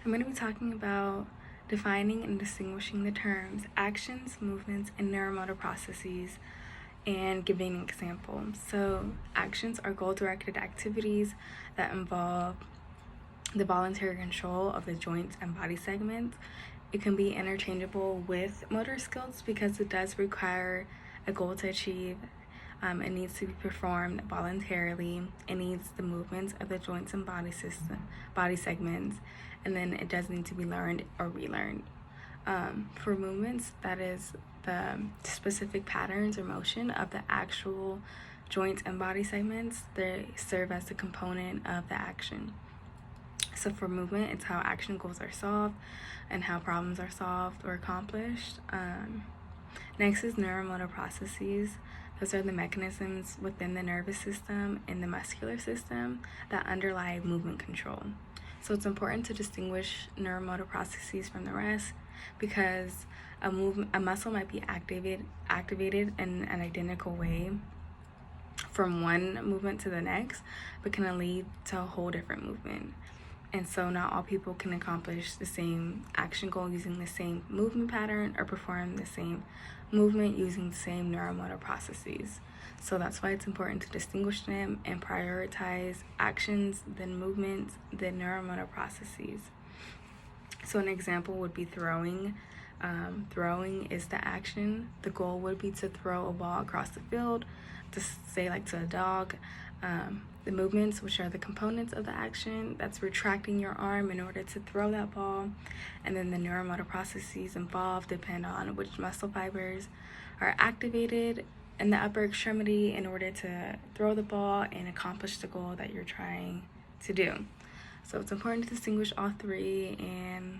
I'm going to be talking about defining and distinguishing the terms actions, movements, and neuromotor processes and giving an example. So, actions are goal directed activities that involve the voluntary control of the joints and body segments. It can be interchangeable with motor skills because it does require a goal to achieve. It needs to be performed voluntarily. It needs the movements of the joints and body segments, and then it does need to be learned or relearned. For movements, that is the specific patterns or motion of the actual joints and body segments. They serve as the component of the action. So for movement, it's how action goals are solved and how problems are solved or accomplished. Next is neuromotor processes. Those are the mechanisms within the nervous system and the muscular system that underlie movement control. So it's important to distinguish neuromotor processes from the rest because a muscle might be activated in an identical way from one movement to the next, but can lead to a whole different movement. And so not all people can accomplish the same action goal using the same movement pattern or perform the same movement using the same neuromotor processes. So that's why it's important to distinguish them and prioritize actions, then movements, then neuromotor processes. So an example would be throwing. Throwing is the action. The goal would be to throw a ball across the field, to say like to a dog. The movements, which are the components of the action, that's retracting your arm in order to throw that ball. And then the neuromotor processes involved depend on which muscle fibers are activated in the upper extremity in order to throw the ball and accomplish the goal that you're trying to do. So it's important to distinguish all three and